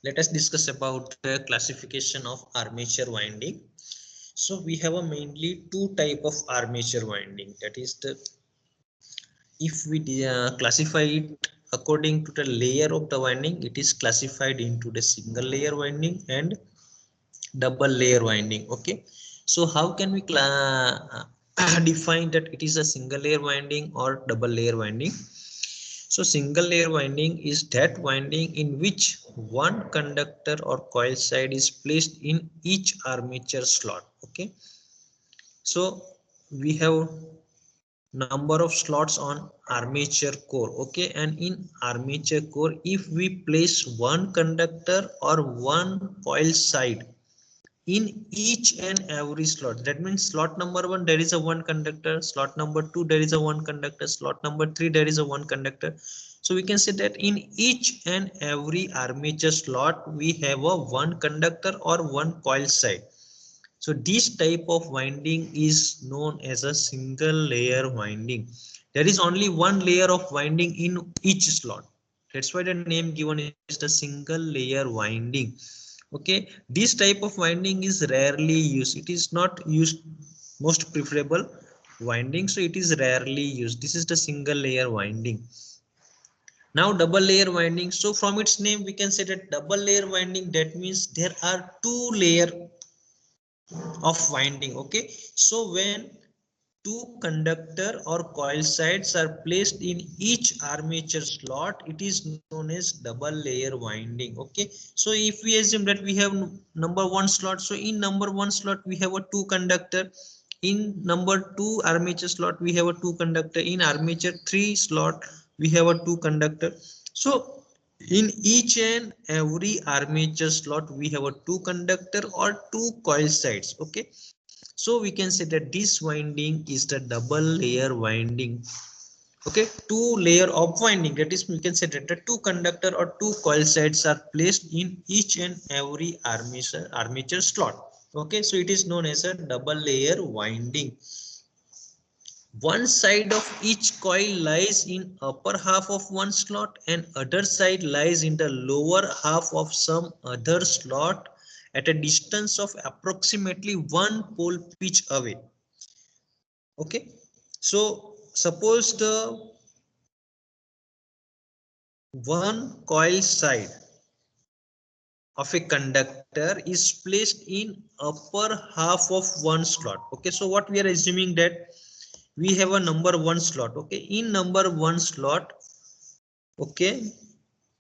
Let us discuss about the classification of armature winding. So we have a mainly two type of armature winding. That is the, if we classify it according to the layer of the winding, it is classified into the single layer winding and double layer winding. Okay, so how can we define that it is a single layer winding or double layer winding? So single layer winding is that winding in which one conductor or coil side is placed in each armature slot. Okay, so we have number of slots on armature core. Okay, and in armature core, if we place one conductor or one coil side in each and every slot, that means slot number 1 there is a one conductor, slot number 2 there is a one conductor, slot number 3 there is a one conductor. So we can say that in each and every armature slot we have a one conductor or one coil side. So this type of winding is known as a single layer winding. There is only one layer of winding in each slot. That's why the name given is the single layer winding. Okay, this type of winding is rarely used. It is not used, most preferable winding, so it is rarely used. This is the single layer winding. Now double layer winding, so from its name we can say that double layer winding, that means there are two layer of winding. Okay, so when two conductor or coil sides are placed in each armature slot, it is known as double layer winding. Okay, so if we assume that we have number one slot, so in number one slot we have a two conductor, in number two armature slot we have a two conductor, in armature 3 slot we have a two conductor. So in each and every armature slot we have a two conductor or two coil sides. Okay, so we can say that this winding is the double layer winding. Okay, two layer of winding, that is we can say that the two conductor or two coil sides are placed in each and every armature slot. Okay, so it is known as a double layer winding. One side of each coil lies in upper half of one slot and other side lies in the lower half of some other slot at a distance of approximately one pole pitch away. Okay, so suppose the one coil side of a conductor is placed in upper half of one slot. Okay, so what we are assuming that we have a number one slot. Okay, in number one slot, okay,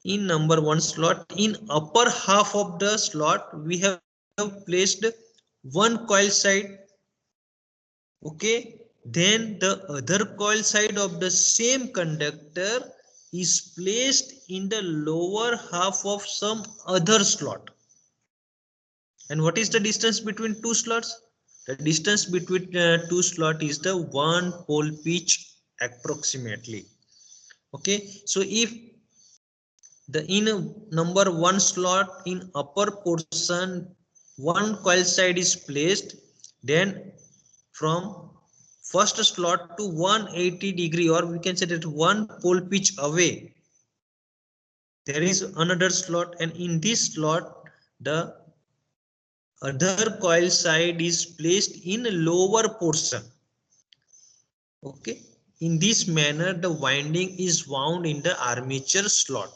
in number one slot, in upper half of the slot we have placed one coil side. Okay, then the other coil side of the same conductor is placed in the lower half of some other slot. And what is the distance between two slots? The distance between two slots is the one pole pitch approximately. Okay, so if the in number one slot in upper portion one coil side is placed, then from first slot to 180-degree, or we can say that one pole pitch away, there is another slot, and in this slot the other coil side is placed in lower portion. Okay, in this manner the winding is wound in the armature slot.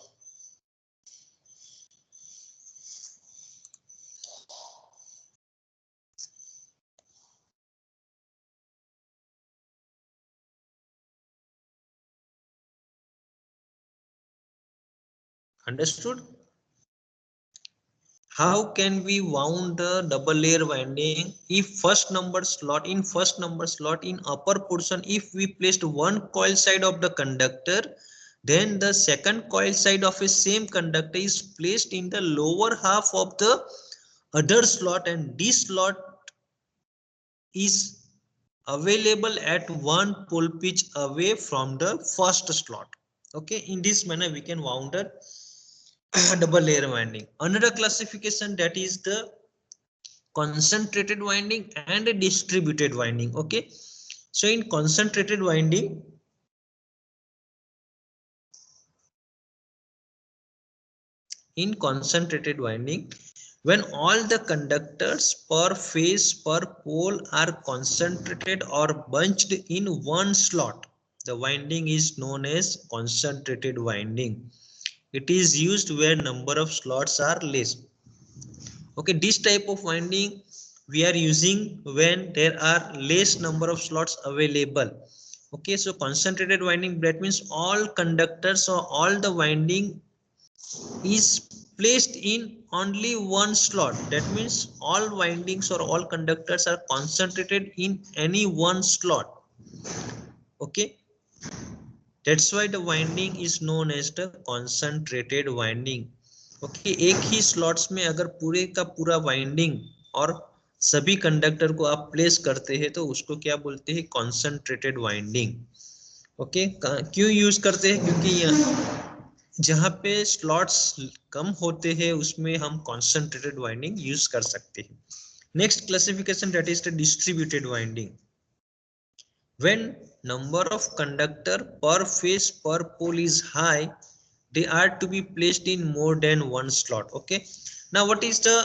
Understood? How can we wound the double layer winding? If first number slot, in first number slot in upper portion, if we placed one coil side of the conductor, then the second coil side of a same conductor is placed in the lower half of the other slot, and this slot is available at one pole pitch away from the first slot. Okay, in this manner we can wound the double layer winding. Another classification, that is the concentrated winding and a distributed winding. Okay, so in concentrated winding, in concentrated winding, when all the conductors per phase per pole are concentrated or bunched in one slot, the winding is known as concentrated winding. It is used where number of slots are less. Okay, this type of winding we are using when there are less number of slots available. Okay, so concentrated winding, that means all conductors or all the winding is placed in only one slot. That means all windings or all conductors are concentrated in any one slot. Okay, that's why the winding is known as the concentrated winding. Okay, एक ही slots में अगर पूरे का पूरा winding और सभी conductor को आप प्लेस करते हैं तो उसको क्या बोलते हैं, कॉन्सेंट्रेटेड वाइंडिंग. ओके, क्यों यूज करते हैं, क्योंकि जहां पे स्लॉट्स कम होते हैं उसमें हम कॉन्सेंट्रेटेड वाइंडिंग यूज कर सकते हैं. Next classification, that is the distributed winding. When number of conductor per phase per pole is high, they are to be placed in more than one slot. Okay, now what is the,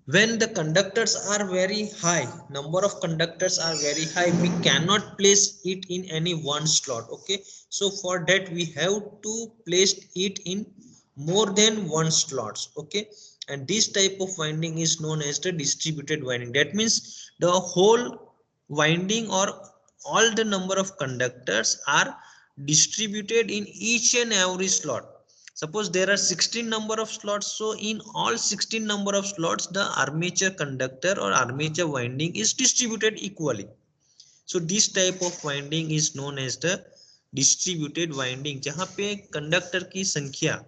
when the conductors are very high, number of conductors are very high, we cannot place it in any one slot. Okay, so for that we have to place it in more than one slots. Okay, and this type of winding is known as the distributed winding. That means the whole winding or all the number of conductors are distributed in each and every slot. Suppose there are 16 number of slots, so in all 16 number of slots the armature conductor or armature winding is distributed equally. So this type of winding is known as the distributed winding, जहां पे conductor की संख्या,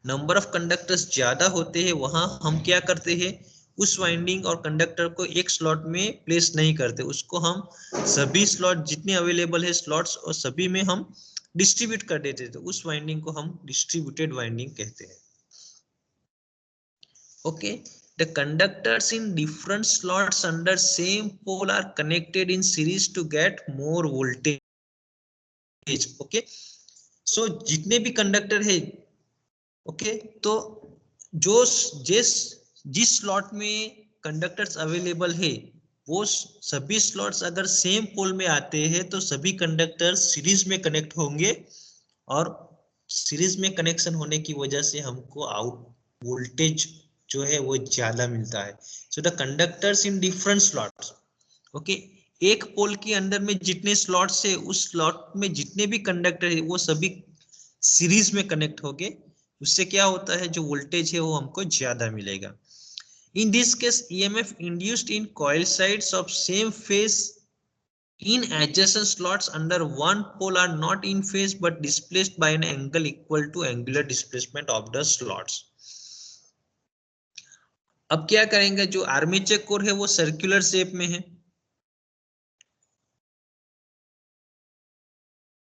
number of conductors ज्यादा होते हैं, वहां हम क्या करते हैं, उस वाइंडिंग और कंडक्टर को एक स्लॉट में प्लेस नहीं करते, उसको हम सभी स्लॉट जितने अवेलेबल है स्लॉट्स और सभी में हम डिस्ट्रीब्यूट कर देते हैं, तो उस वाइंडिंग को हम डिस्ट्रीब्यूटेड वाइंडिंग कहते हैं. Okay, the conductors in different slots under same pole are connected in series to get more voltage. Okay, so जितने भी कंडक्टर है, ओके, तो जो जिस स्लॉट में कंडक्टर्स अवेलेबल है, वो सभी स्लॉट्स अगर सेम पोल में आते हैं तो सभी कंडक्टर सीरीज में कनेक्ट होंगे और सीरीज में कनेक्शन होने की वजह से हमको आउट वोल्टेज जो है वो ज्यादा मिलता है. So the conductors in different slots. Okay, एक पोल के अंदर में जितने स्लॉट्स है उस स्लॉट में जितने भी कंडक्टर है वो सभी सीरीज में कनेक्ट हो गए, उससे क्या होता है, जो वोल्टेज है वो हमको ज्यादा मिलेगा. In this case, EMF induced in coil sides of same phase in adjacent slots under one pole are not in phase but displaced by an angle equal to angular displacement of the slots. अब क्या करेंगे, जो armature core है वो circular shape में है.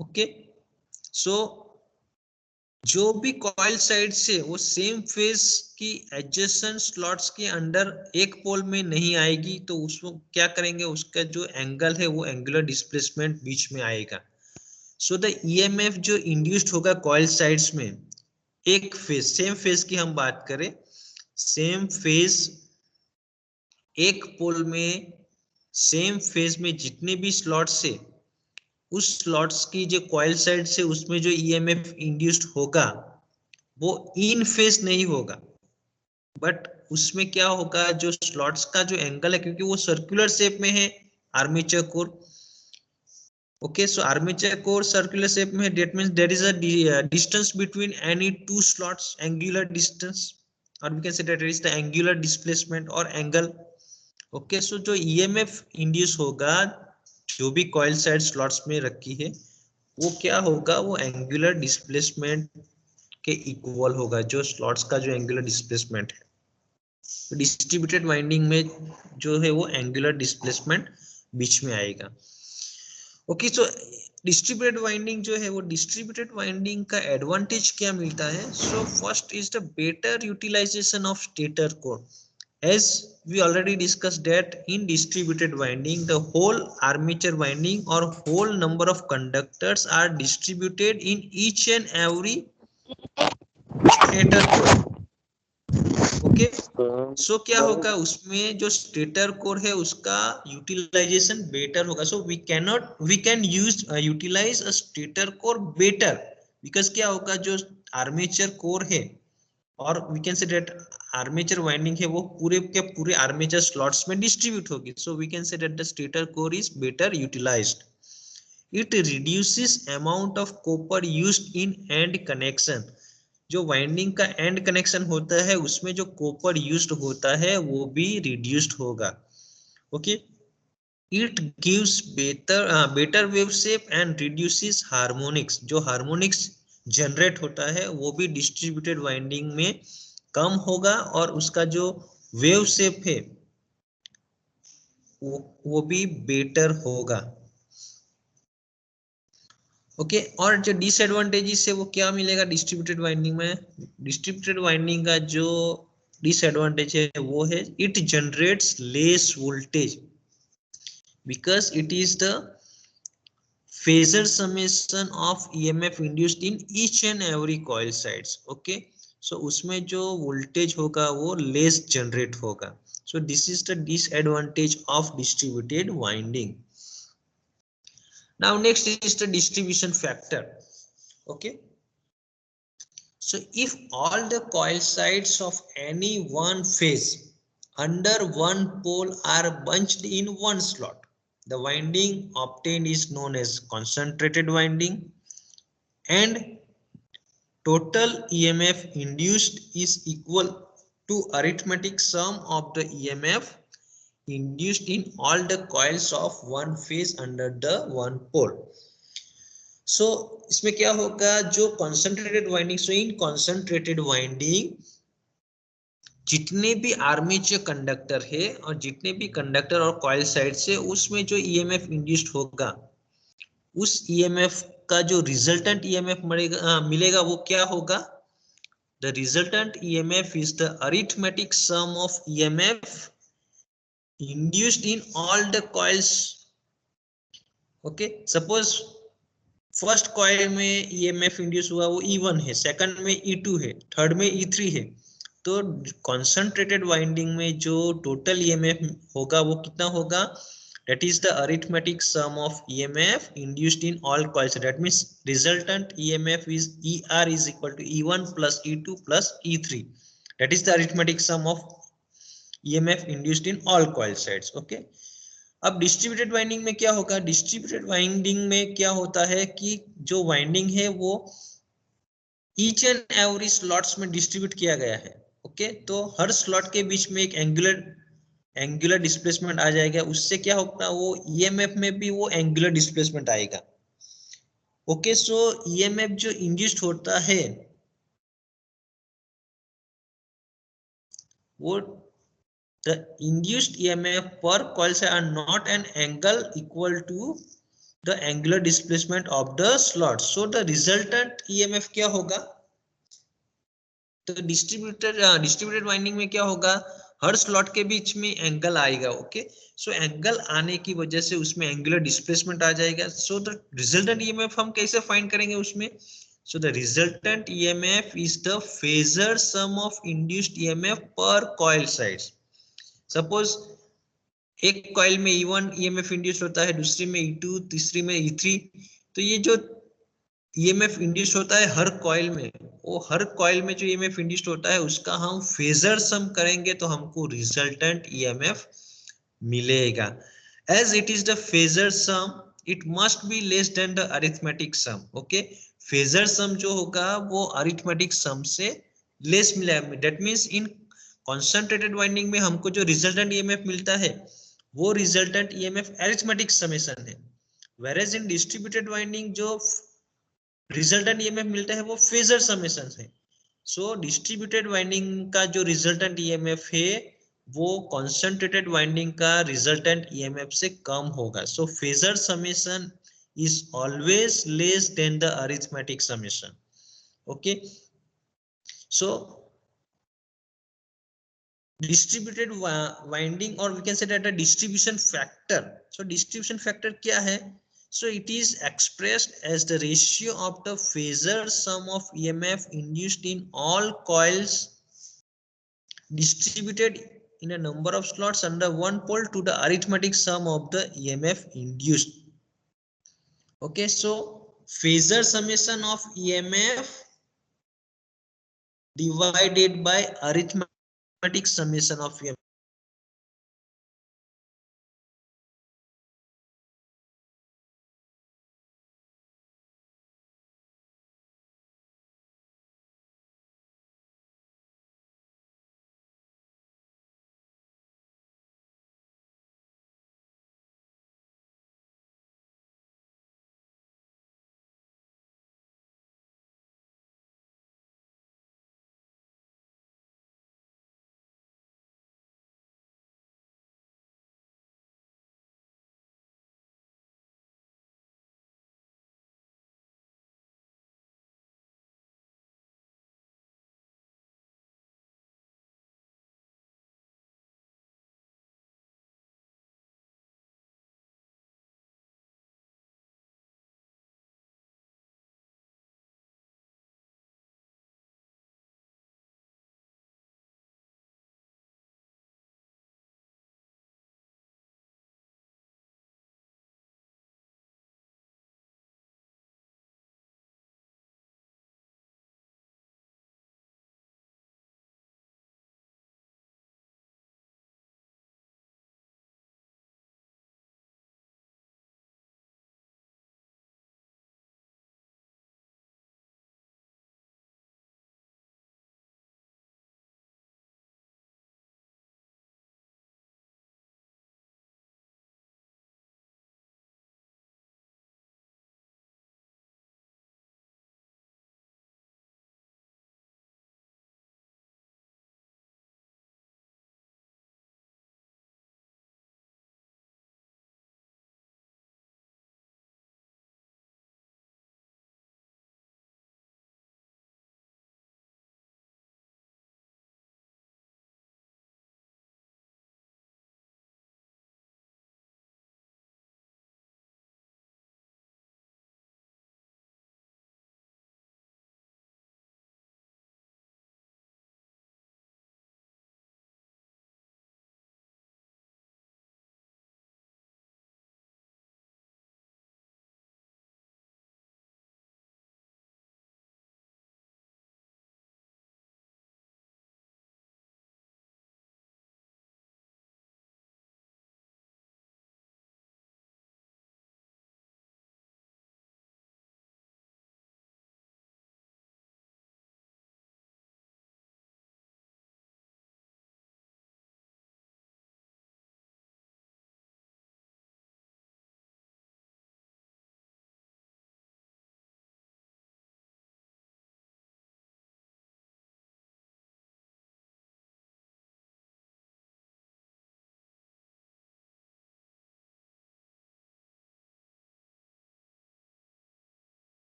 Okay, so जो भी कॉइल साइड से वो सेम फेज की एडजेसेंट स्लॉट्स के अंदर एक पोल में नहीं आएगी, तो उसको क्या करेंगे, उसका जो एंगल है वो एंगुलर डिस्प्लेसमेंट बीच में आएगा. सो द ईएमएफ जो इंड्यूस्ड होगा कॉइल साइड्स में, एक फेज सेम फेज की हम बात करें, सेम फेज एक पोल में सेम फेज में जितने भी स्लॉट्स है उस स्लॉट्स की जो कॉइल साइड से उसमें जो ईएमएफ इंड्यूस्ड होगा वो इन फेज नहीं होगा, बट उसमें क्या होगा, जो स्लॉट्स का जो एंगल है, क्योंकि वो सर्कुलर शेप में है armature core. Okay, so armature core circular shape में है, that means there is a distance between any two slots, angular distance, और we can say that is the angular displacement और angle. Okay, so जो EMF induce होगा जो भी coil side slots में रखी है वो क्या होगा, वो एंगुलर डिस्प्लेसमेंट के इक्वल होगा, जो स्लॉट्स का जो एंगुलर डिस्प्लेसमेंट है. तो डिस्ट्रीब्यूटेड वाइंडिंग में जो है वो एंगुलर डिस्प्लेसमेंट बीच में आएगा. ओके, सो डिस्ट्रीब्यूटेड वाइंडिंग जो है वो, डिस्ट्रीब्यूटेड वाइंडिंग का एडवांटेज क्या मिलता है. So first is the better utilization of stator core. As we already discussed that in distributed winding, the whole armature winding or whole number of conductors are distributed in each and every stator core. Okay, so क्या होगा उसमें जो stator core है उसका utilization better होगा। So we can utilize a stator core better, because क्या होगा जो आर्मेचर कोर है और we can say that armature winding है वो पूरे के पूरे आर्मेचर स्लॉट्स में डिस्ट्रीब्यूट होगी। So we can say that the stator core is better utilized. It reduces amount of copper used in end connection. जो वाइंडिंग का एंड कनेक्शन होता है उसमें जो कॉपर यूज्ड होता है वो भी रिड्यूस्ड होगा। Okay, it gives better wave shape and reduces harmonics. जो हार्मोनिक्स जनरेट होता है वो भी डिस्ट्रीब्यूटेड वाइंडिंग में कम होगा और उसका जो वेव शेप है वो भी बेटर होगा। ओके, और जो डिसएडवांटेजेस है वो क्या मिलेगा डिस्ट्रीब्यूटेड वाइंडिंग में? डिस्ट्रीब्यूटेड वाइंडिंग का जो डिसएडवांटेज है वो है it generates less voltage because it is the phasor summation of EMF induced in each and every coil sides. Okay, so उसमें जो voltage होगा वो less generate होगा. So this is the disadvantage of distributed winding. Now next is the distribution factor. Okay, so if all the coil sides of any one phase under one pole are bunched in one slot, the winding obtained is known as concentrated winding, and total EMF induced is equal to arithmetic sum of the EMF induced in all the coils of one phase under the one pole. So इसमें क्या होगा जो concentrated winding, so in concentrated winding जितने भी armature conductor है और जितने भी कंडक्टर और कॉइल साइड से उसमें जो ईएमएफ इंड्यूस्ड होगा उस ईएमएफ का जो रिजल्टेंट ईएमएफ मिलेगा वो क्या होगा? The resultant EMF is the arithmetic sum of EMF induced in all the coils. Okay, suppose first coil में ईएमएफ इंड्यूस हुआ वो E1 है, सेकंड में E2 है, थर्ड में E3 है, तो कॉन्सेंट्रेटेड वाइंडिंग में जो टोटल ईएमएफ होगा वो कितना होगा? That is the arithmetic sum of EMF induced in all coils. That means resultant EMF is ER is equal to E1 plus E2 plus E3. That is the arithmetic sum of EMF induced in all coil sides. Okay. अब distributed winding में क्या होगा? Distributed winding में क्या होता है कि जो वाइंडिंग है वो ईच एंड एवरी स्लॉट्स में डिस्ट्रीब्यूट किया गया है। ओके, तो हर स्लॉट के बीच में एक एंगुलर डिस्प्लेसमेंट आ जाएगा, उससे क्या होगा वो ईएमएफ में भी वो एंगुलर डिस्प्लेसमेंट आएगा। ओके, सो ईएमएफ जो इंड्यूस्ड होता है वो the induced EMF per coil are not an angle equal to the angular displacement of the slot. So the resultant EMF क्या होगा? तो डिस्ट्रीब्यूटेड वाइंडिंग में क्या होगा? हर स्लॉट के बीच में एंगल आएगा। ओके, सो एंगल आने की वजह से उसमें एंगुलर डिस्प्लेसमेंट आ जाएगा। सो द रिजल्टेंट ईएमएफ हम कैसे फाइंड करेंगे उसमें? So the resultant EMF is the phasor some of induced EMF पर कॉइल साइड्स। सपोज एक कॉइल में E1 ईएमएफ इंड्यूस होता है, दूसरी में E2, तीसरी में E3, तो ये जो ईएमएफ इंड्यूस होता है हर कॉइल में, वो हर कॉइल में जो ईएमएफ इंड्यूस होता है उसका हम फेजर सम करेंगे तो हमको रिजल्टेंट ईएमएफ मिलेगा। As it is the phasor sum it must be less than the arithmetic sum. Okay, phasor sum जो होगा वो अरिथमेटिक सम से लेस मिलेगा। That means in concentrated winding में हमको जो रिजल्टेंट ईएमएफ मिलता है वो रिजल्टेंट ईएमएफ अरिथमेटिक समेशन है, whereas in distributed winding जो रिजल्टेंट ईएमएफ मिलता है वो फेजर समेशन है। सो डिस्ट्रीब्यूटेड वाइंडिंग का जो रिजल्टेंट ईएमएफ है वो कॉन्सेंट्रेटेड वाइंडिंग का रिजल्टेंट ईएमएफ से कम होगा। So phasor summation is always less than the arithmetic summation. Okay, so distributed winding और we can say that the distribution factor. So distribution factor क्या है? So it is expressed as the ratio of the phasor sum of EMF induced in all coils distributed in a number of slots under one pole to the arithmetic sum of the EMF induced. Okay, so phasor summation of EMF divided by arithmetic summation of EMF.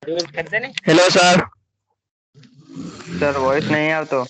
Hello sir sir voice नहीं आ तो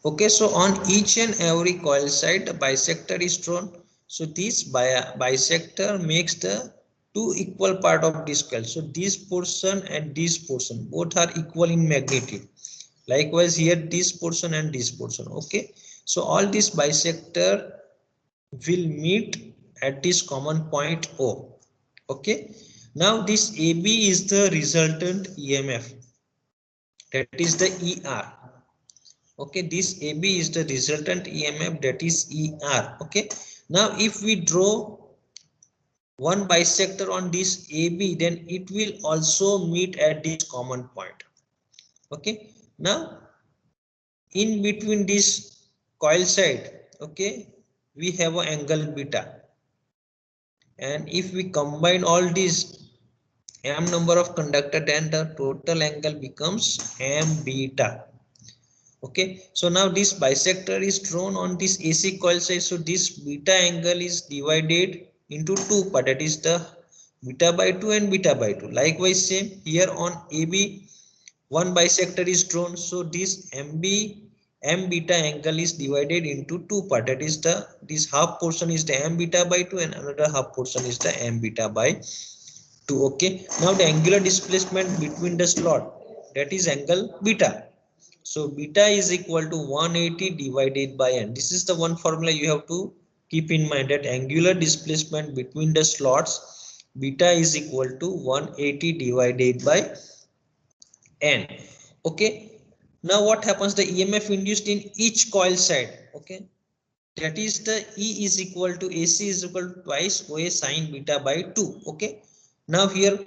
Okay, so on each and every coil side, the bisector is drawn. So this bisector makes the two equal part of this coil. So this portion and this portion both are equal in magnitude. Likewise here this portion and this portion. Okay, so all this bisector will meet at this common point O. Okay, now this AB is the resultant EMF, that is the ER. Okay, this AB is the resultant EMF, that is ER. Okay, now if we draw one bisector on this AB, then it will also meet at this common point. Okay, now in between this coil side, okay, we have an angle beta, and if we combine all these m number of conductor, then the total angle becomes m beta. Okay, so now this bisector is drawn on this AC coil side, so this beta angle is divided into two part, that is the beta by 2 and beta by 2. Likewise same here on AB, one bisector is drawn, so this m beta angle is divided into two part, that is the this half portion is the m beta by 2 and another half portion is the m beta by 2. Okay, now the angular displacement between the slot, that is angle beta. So beta is equal to 180 divided by n. This is the one formula you have to keep in mind, that angular displacement between the slots, beta is equal to 180 divided by n. Okay, now what happens, the EMF induced in each coil side, okay, that is the E is equal to AC is equal to twice OA sine beta by 2. Okay, now here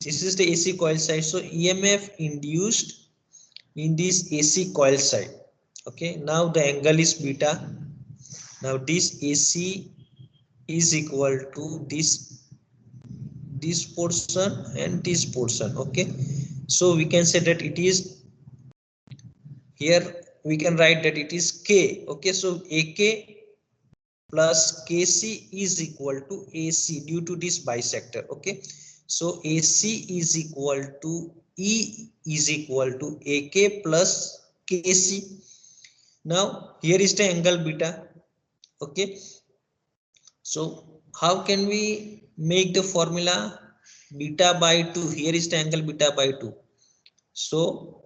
this is the AC coil side, so EMF induced in this AC coil side. Okay, now the angle is beta. Now this AC is equal to this portion and this portion. Okay, so we can say that it is, here we can write that it is K. Okay, so AK plus KC is equal to AC due to this bisector. Okay, so AC is equal to E is equal to AK plus KC. Now here is the angle beta. Okay, so how can we make the formula beta by 2? Here is the angle beta by 2. So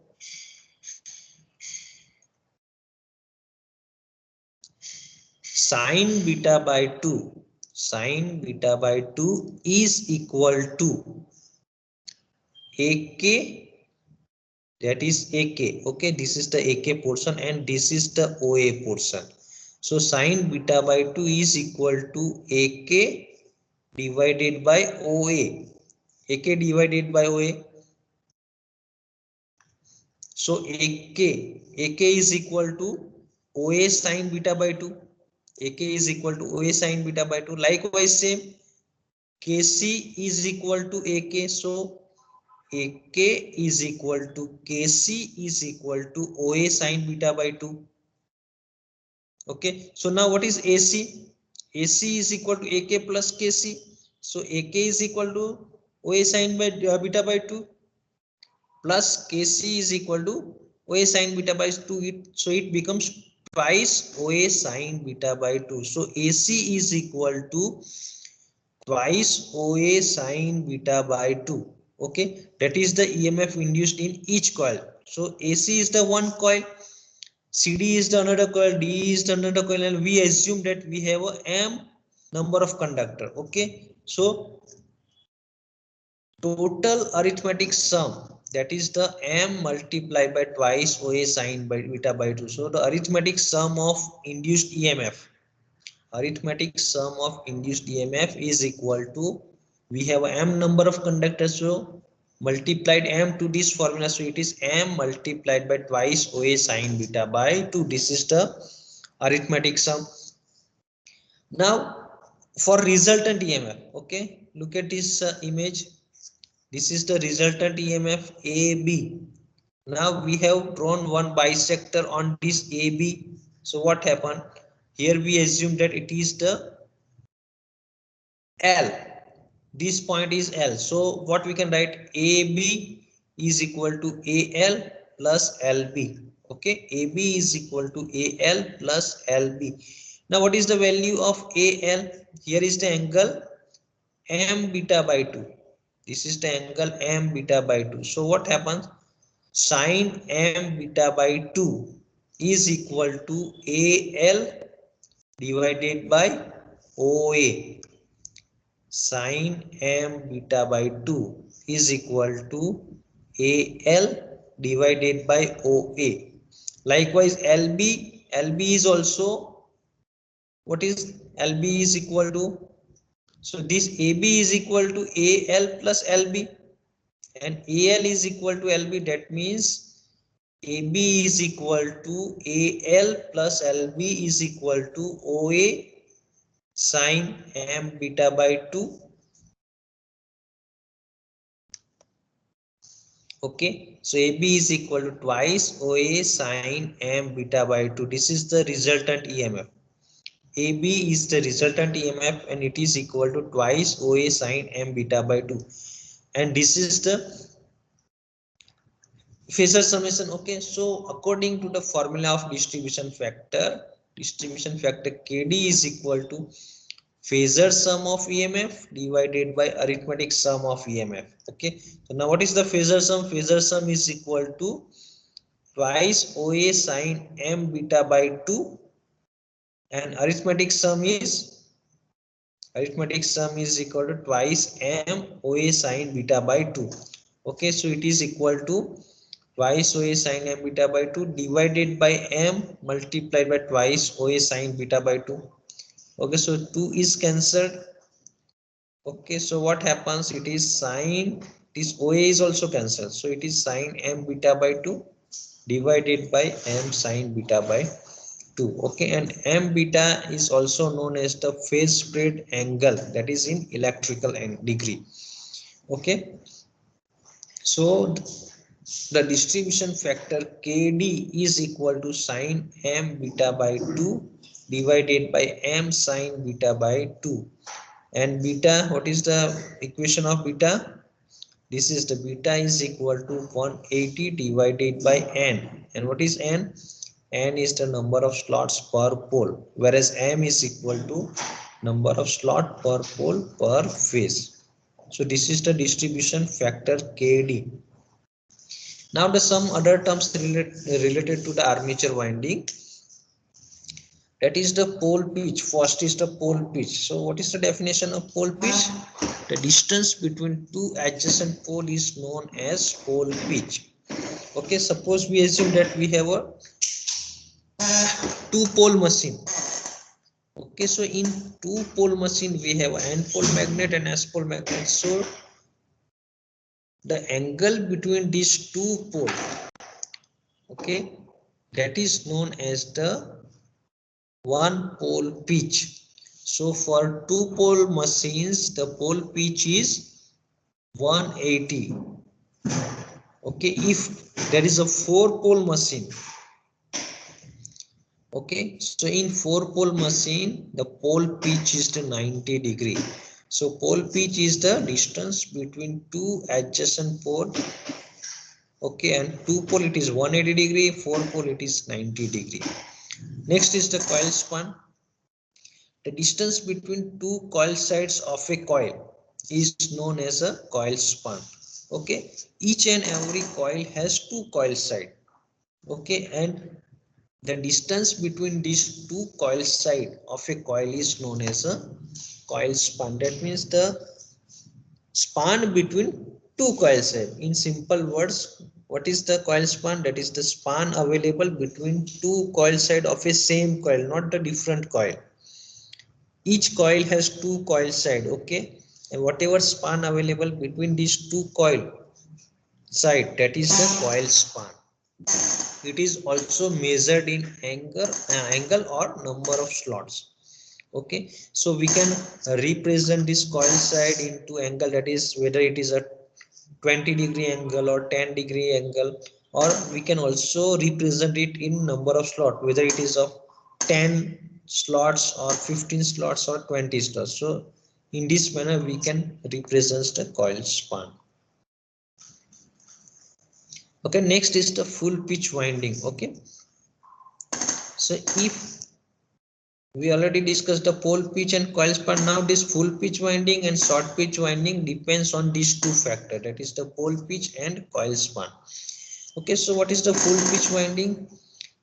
sine beta by 2, sine beta by 2 is equal to AK, that is AK. Okay, this is the AK portion and this is the OA portion. So sine beta by 2 is equal to AK divided by OA. AK divided by OA. So AK is equal to OA sine beta by 2. AK is equal to OA sine beta by 2. Likewise same, KC is equal to AK. So AK is equal to KC is equal to OA sine beta by 2. Okay, so now what is AC? AC is equal to AK plus KC. So AK is equal to OA sine by beta by 2 plus KC is equal to OA sine beta by 2. So it becomes twice OA sine beta by 2. So AC is equal to twice OA sine beta by 2. Okay, that is the EMF induced in each coil. So AC is the one coil, CD is the another coil, D is the another coil, and we assume that we have a M number of conductor. Okay, so total arithmetic sum, that is the M multiplied by twice OA sine by beta by 2. So the arithmetic sum of induced EMF, arithmetic sum of induced EMF is equal to, we have M number of conductors, so multiplied M to this formula, so it is M multiplied by twice OA sine beta by 2. This is the arithmetic sum. Now for resultant EMF, okay, look at this image. This is the resultant EMF AB. Now we have drawn one bisector on this AB. So what happened? Here we assume that it is the L. This point is L. So what we can write, AB is equal to AL plus LB. Okay, AB is equal to AL plus LB. Now what is the value of AL? Here is the angle m beta by 2. This is the angle m beta by 2. So what happens? Sine m beta by 2 is equal to AL divided by OA. Sine m beta by 2 is equal to AL divided by OA. Likewise, LB is also, what is LB is equal to? So this AB is equal to AL plus LB, and AL is equal to LB. That means AB is equal to AL plus LB is equal to OA sine m beta by 2. Okay, so AB is equal to twice OA sine m beta by 2. This is the resultant EMF. AB is the resultant EMF and it is equal to twice OA sine m beta by 2. And this is the phasor summation. Okay, so according to the formula of distribution factor KD is equal to phasor sum of EMF divided by arithmetic sum of EMF. Okay, so now what is the phasor sum? Phasor sum is equal to twice OA sine m beta by 2, and arithmetic sum is equal to twice m OA sine beta by 2. Okay, so it is equal to twice OA sine m beta by 2 divided by m multiplied by twice OA sine beta by 2. Okay, so 2 is cancelled. Okay, so what happens? It is sine, this OA is also cancelled. So it is sine m beta by 2 divided by m sine beta by 2. Okay, and m beta is also known as the phase spread angle, that is in electrical degree. Okay, so the distribution factor KD is equal to sine m beta by 2 divided by m sine beta by 2. And beta, what is the equation of beta? This is the beta is equal to 180 divided by n. And what is n? N is the number of slots per pole, whereas m is equal to number of slot per pole per phase. So this is the distribution factor KD. Now the some other terms related to the armature winding, that is the pole pitch. First is the pole pitch. So what is the definition of pole pitch? The distance between two adjacent pole is known as pole pitch. Okay, suppose we assume that we have a two pole machine. Okay, so in two pole machine we have N pole magnet and S pole magnet. So the angle between these two pole, okay, that is known as the one pole pitch. So for two pole machines, the pole pitch is 180. Okay, if there is a four pole machine, okay, so in four pole machine, the pole pitch is the 90 degree. So pole pitch is the distance between two adjacent pole. Okay, and two pole it is 180 degree, four pole it is 90 degree. Next is the coil span. The distance between two coil sides of a coil is known as a coil span. Okay, each and every coil has two coil sides. Okay, and the distance between these two coil sides of a coil is known as a coil span. That means the span between two coil sides. In simple words, what is the coil span? That is the span available between two coil sides of a same coil, not the different coil. Each coil has two coil sides. Okay, and whatever span available between these two coil side, that is the coil span. It is also measured in angle or number of slots. Okay, so we can represent this coil side into angle, that is whether it is a 20-degree angle or 10-degree angle, or we can also represent it in number of slots, whether it is of 10 slots or 15 slots or 20 slots. So in this manner we can represent the coil span. Okay, next is the full pitch winding. Okay, so if We already discussed the pole pitch and coil span. Now this full pitch winding and short pitch winding depends on these two factors, that is the pole pitch and coil span. Okay, so what is the full pitch winding?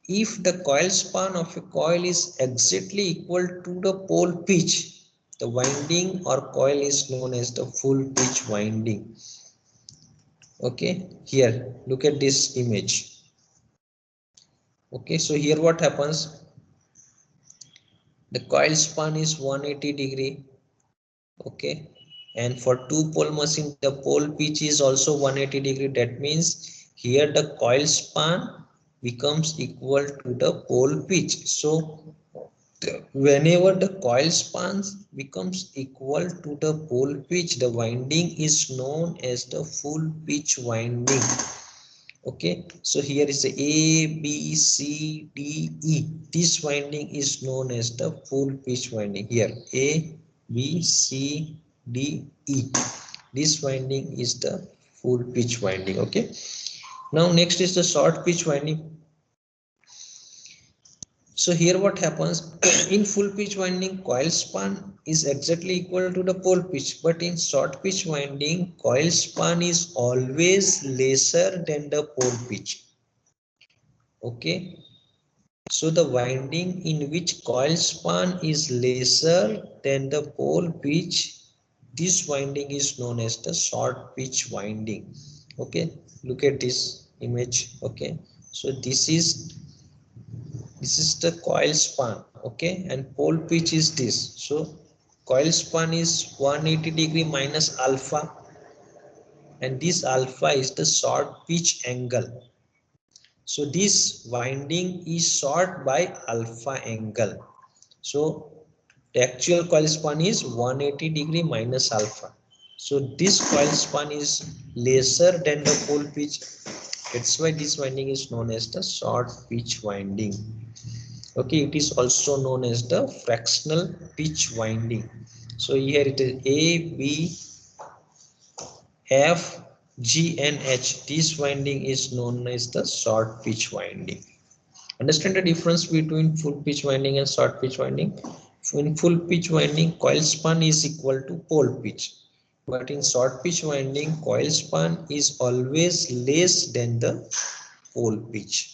If the coil span of a coil is exactly equal to the pole pitch, the winding or coil is known as the full pitch winding. Okay, here look at this image. Okay, so here what happens, the coil span is 180-degree. Okay, and for two pole machine the pole pitch is also 180-degree. That means here the coil span becomes equal to the pole pitch. So whenever the coil span becomes equal to the pole pitch, the winding is known as the full pitch winding. Okay, so here is the A, B, C, D, E. This winding is known as the full pitch winding. Here A, B, C, D, E. This winding is the full pitch winding. Okay, now next is the short pitch winding. So here what happens, in full pitch winding coil span is exactly equal to the pole pitch, but in short pitch winding coil span is always lesser than the pole pitch. Okay, so the winding in which coil span is lesser than the pole pitch, this winding is known as the short pitch winding. Okay, look at this image. Okay, so this is the coil span. Okay, and pole pitch is this. So coil span is 180-degree minus alpha, and this alpha is the short pitch angle. So this winding is short by alpha angle. So the actual coil span is 180-degree minus alpha. So this coil span is lesser than the pole pitch. That's why this winding is known as the short pitch winding. Okay, it is also known as the fractional pitch winding. So here it is A, B, F, G and H. This winding is known as the short pitch winding. Understand the difference between full pitch winding and short pitch winding? In full pitch winding, coil span is equal to pole pitch. But in short pitch winding, coil span is always less than the pole pitch.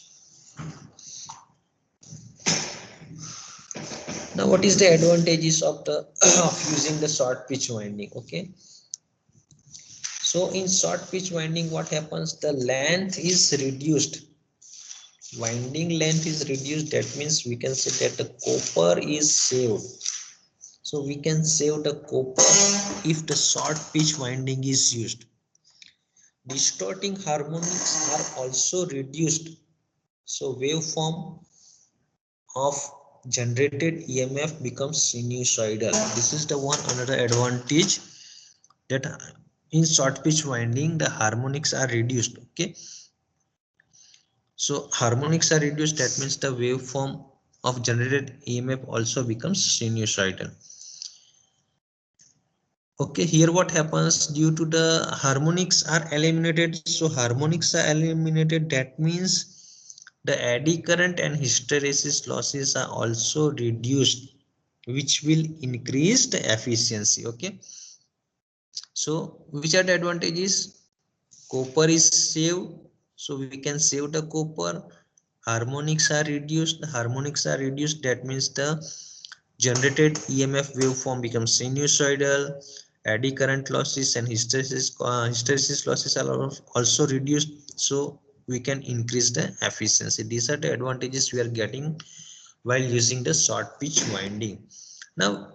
Now what is the advantages of the of using the short pitch winding? Okay, so in short pitch winding what happens, the length is reduced, winding length is reduced. That means we can say that the copper is saved. So we can save the copper if the short pitch winding is used. Distorting harmonics are also reduced. So waveform of generated EMF becomes sinusoidal. This is the one another advantage, that in short pitch winding the harmonics are reduced. Okay, so harmonics are reduced, that means the waveform of generated EMF also becomes sinusoidal. Okay, here what happens, due to the harmonics are eliminated. So harmonics are eliminated, that means the eddy current and hysteresis losses are also reduced, which will increase the efficiency. Okay, so which are the advantages? Copper is saved, so we can save the copper. Harmonics are reduced. That means the generated EMF waveform becomes sinusoidal. Eddy current losses and hysteresis losses are also reduced, so we can increase the efficiency. These are the advantages we are getting while using the short pitch winding. Now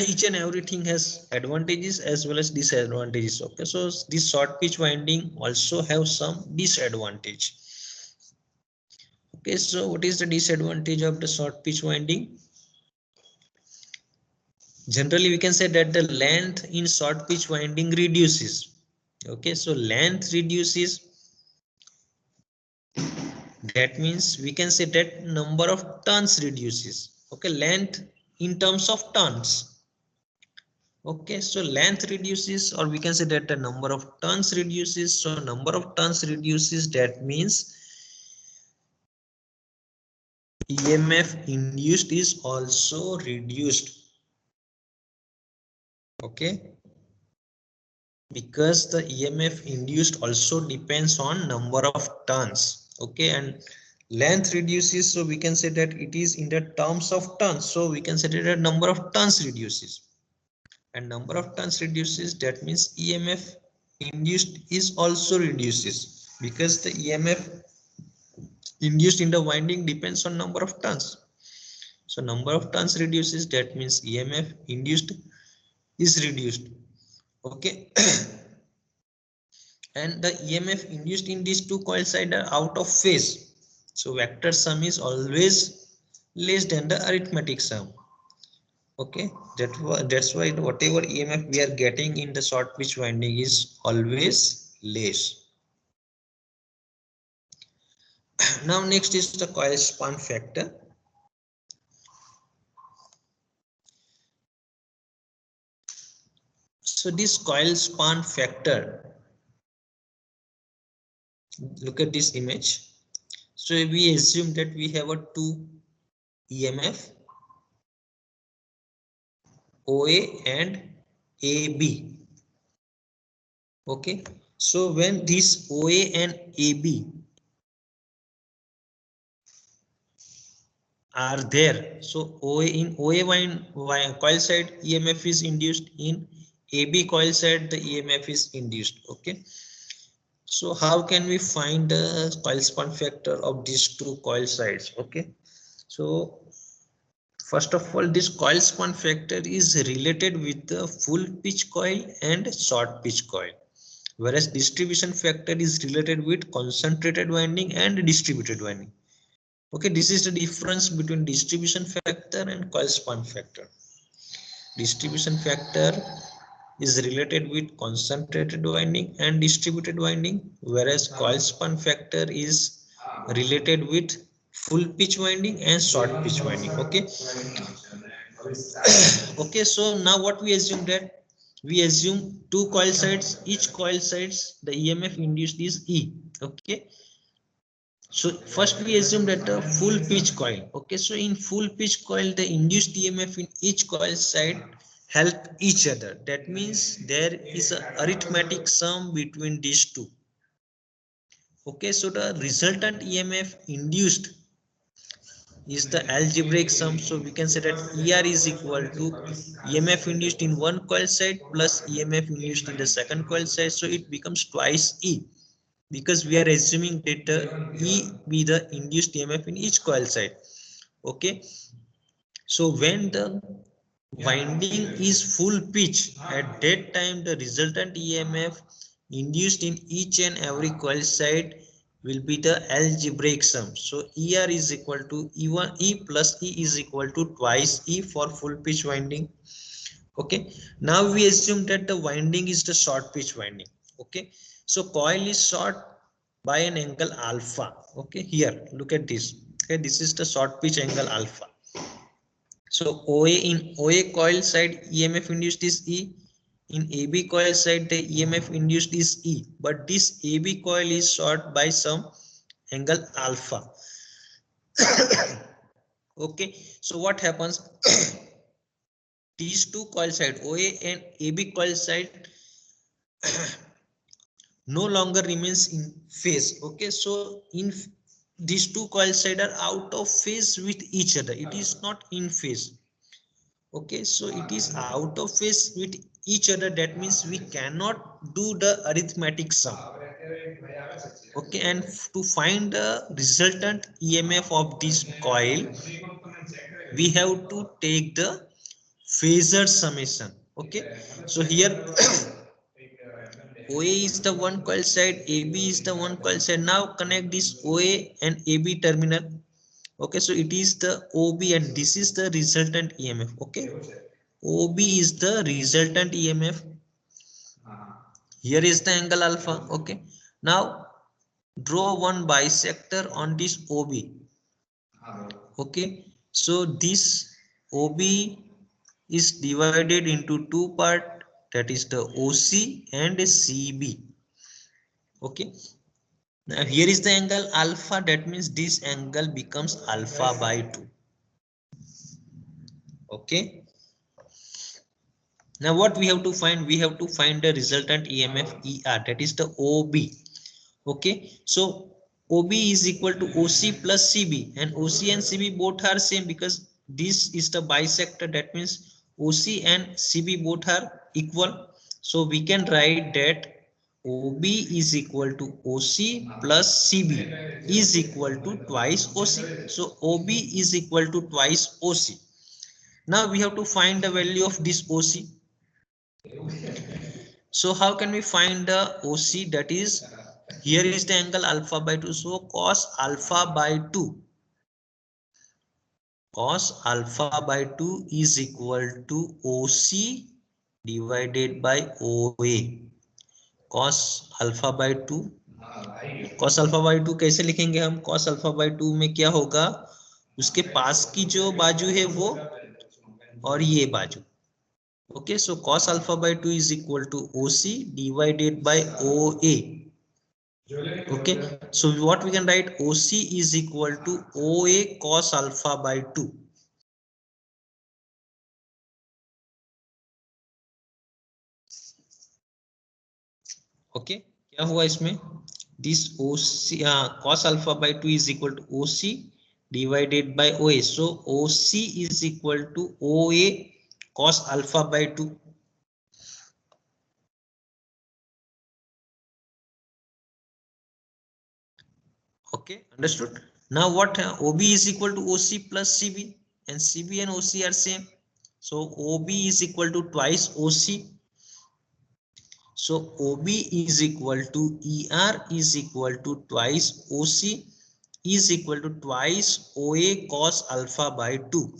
each and everything has advantages as well as disadvantages. Okay, so this short pitch winding also have some disadvantage. Okay, so what is the disadvantage of the short pitch winding? Generally we can say that the length in short pitch winding reduces. Okay, so length reduces, that means we can say that number of turns reduces. Okay, length in terms of turns. Okay, so length reduces, or we can say that the number of turns reduces. So number of turns reduces, that means EMF induced is also reduced. Okay, because the EMF induced also depends on number of turns. Okay, and length reduces, so we can say that it is in the terms of turns. So we can say that number of turns reduces, and number of turns reduces, that means EMF induced is also reduces, because the EMF induced in the winding depends on number of turns. So number of turns reduces, that means EMF induced is reduced. Okay. And the EMF induced in these two coil sides are out of phase, so vector sum is always less than the arithmetic sum. Okay, that's why whatever EMF we are getting in the short pitch winding is always less. Now next is the coil span factor. So this coil span factor, look at this image. So we assume that we have a two EMF, OA and AB. Okay, so when this OA and AB are there, so OA coil side EMF is induced, in AB coil side the EMF is induced. Okay, so how can we find the coil span factor of these two coil sides? Okay, so first of all, this coil span factor is related with the full pitch coil and short pitch coil, whereas distribution factor is related with concentrated winding and distributed winding. Okay, this is the difference between distribution factor and coil span factor. Distribution factor is related with concentrated winding and distributed winding, whereas coil span factor is related with full pitch winding and short pitch winding. Okay. Okay, so now what we assume, that we assume two coil sides, each coil sides the EMF induced is E. Okay, so first we assume that a full pitch coil. Okay, so in full pitch coil the induced EMF in each coil side help each other. That means there is a arithmetic sum between these two. Okay, so the resultant EMF induced is the algebraic sum. So we can say that ER is equal to EMF induced in one coil side plus EMF induced in the second coil side. So it becomes twice E, because we are assuming that E be the induced EMF in each coil side. Okay, so when the winding is full pitch, at that time the resultant EMF induced in each and every coil side will be the algebraic sum. So ER is equal to E plus E is equal to twice E for full pitch winding. Okay, now we assume that the winding is the short pitch winding. Okay, so coil is short by an angle alpha. Okay, here look at this. Okay, this is the short pitch angle alpha. So in OA coil side EMF induced is E. In AB coil side the EMF induced is E. But this AB coil is short by some angle alpha. Okay, so what happens? These two coil side OA and AB coil side no longer remains in phase. Okay, so in these two coil side are out of phase with each other. It is not in phase. Okay, so it is out of phase with each other. That means we cannot do the arithmetic sum. Okay, and to find the resultant EMF of this coil, we have to take the phasor summation. Okay, so here OA is the one coil side, AB is the one coil side. Now connect this OA and AB terminal. Okay, so it is the OB and this is the resultant EMF. Okay, OB is the resultant EMF. Here is the angle alpha. Okay, now draw one bisector on this OB. Okay, so this OB is divided into two parts, that is the OC and CB. Okay, Now here is the angle alpha, that means this angle becomes alpha by 2. Okay, now what we have to find? We have to find the resultant EMF ER, that is the OB. Okay, so OB is equal to OC plus CB, and OC and CB both are same because this is the bisector, that means OC and CB both are equal. So we can write that OB is equal to OC plus CB is equal to twice OC. So OB is equal to twice OC. Now we have to find the value of this OC. So how can we find the OC? That is, here is the angle alpha by 2. So cos alpha by 2. Cos alpha by 2 is equal to OC divided by OA. Cos alpha by 2. Cos alpha by 2 कैसे लिखेंगे हम? Cos alpha by 2 में क्या होगा? उसके पास की जो बाजू है वो और ये बाजू. Okay, so cos alpha by 2 is equal to OC divided by OA. Okay, so what we can write? OC is equal to OA cos alpha by 2. Okay, क्या हुआ इसमें? This OC cos alpha by 2 is equal to OC divided by OA. So OC is equal to OA cos alpha by 2. Okay, understood. Now what? OB is equal to OC plus CB, and CB and OC are same. So OB is equal to twice OC. So OB is equal to ER is equal to twice OC is equal to twice OA cos alpha by 2.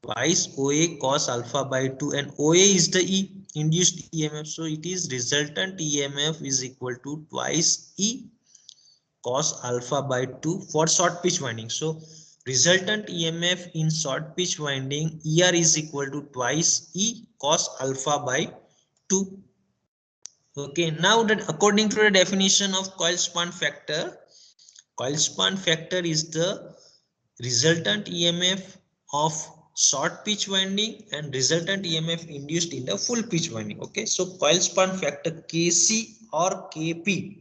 Twice OA cos alpha by 2, and OA is the E, induced EMF. So it is resultant EMF is equal to twice E cos alpha by 2 for short pitch winding. So resultant EMF in short pitch winding ER is equal to twice E cos alpha by 2. Okay, now that according to the definition of coil span factor is the resultant EMF of short pitch winding and resultant EMF induced in the full pitch winding. Okay, so coil span factor Kc or Kp,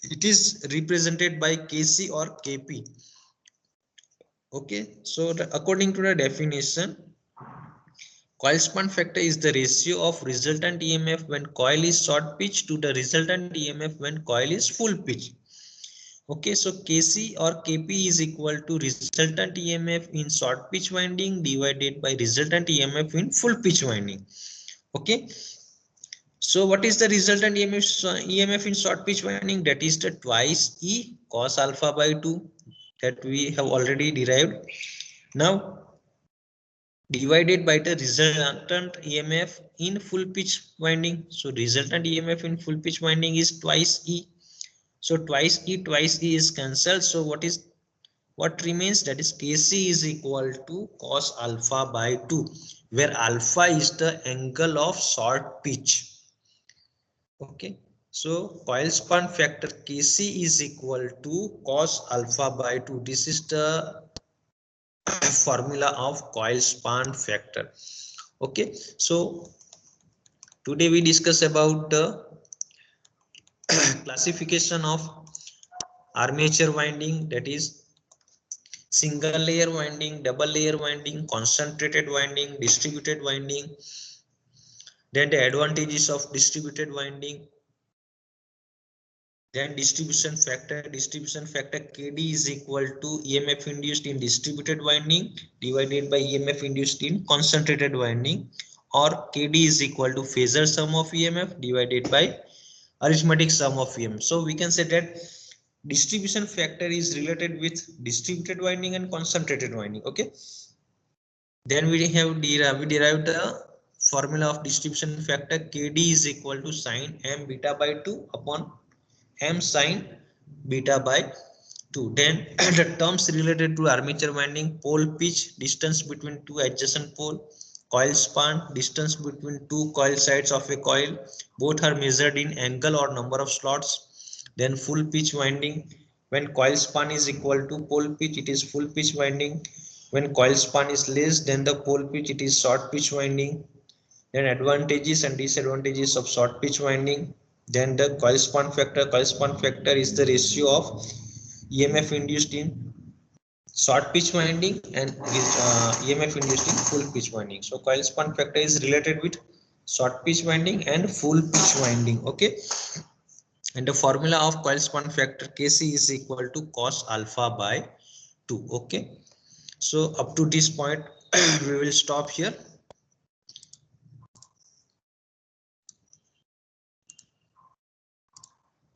it is represented by Kc or Kp. Okay, so according to the definition, coil span factor is the ratio of resultant EMF when coil is short pitch to the resultant EMF when coil is full pitch. Okay, so Kc or Kp is equal to resultant EMF in short pitch winding divided by resultant EMF in full pitch winding. Okay, so what is the resultant EMF in short pitch winding? That is the twice E cos alpha by 2 that we have already derived. Now divided by the resultant EMF in full pitch winding. So resultant EMF in full pitch winding is twice E. So twice E is cancelled. So what remains? That is Kc is equal to cos alpha by 2, where alpha is the angle of short pitch. Okay, so coil span factor Kc is equal to cos alpha by 2. This is the formula of coil span factor. Okay, so today we discuss about the classification of armature winding, that is single layer winding, double layer winding, concentrated winding, distributed winding, then the advantages of distributed winding, then distribution factor Kd is equal to EMF induced in distributed winding divided by EMF induced in concentrated winding, or Kd is equal to phasor sum of EMF divided by arithmetic sum of EMF. So we can say that distribution factor is related with distributed winding and concentrated winding. Okay, then we derived the formula of distribution factor. Kd is equal to sin m beta by 2 upon m sin beta by 2. Then the terms related to armature winding: pole pitch, distance between two adjacent pole; coil span, distance between two coil sides of a coil, both are measured in angle or number of slots; Then full pitch winding, when coil span is equal to pole pitch, it is full pitch winding. When coil span is less than the pole pitch, it is short pitch winding. Then advantages and disadvantages of short pitch winding. Then the coil span factor. Coil span factor is the ratio of EMF induced in short pitch winding and EMF induced in full pitch winding. So coil span factor is related with short pitch winding and full pitch winding. Okay. And the formula of coil span factor Kc is equal to cos alpha by 2. Okay. So up to this point we will stop here.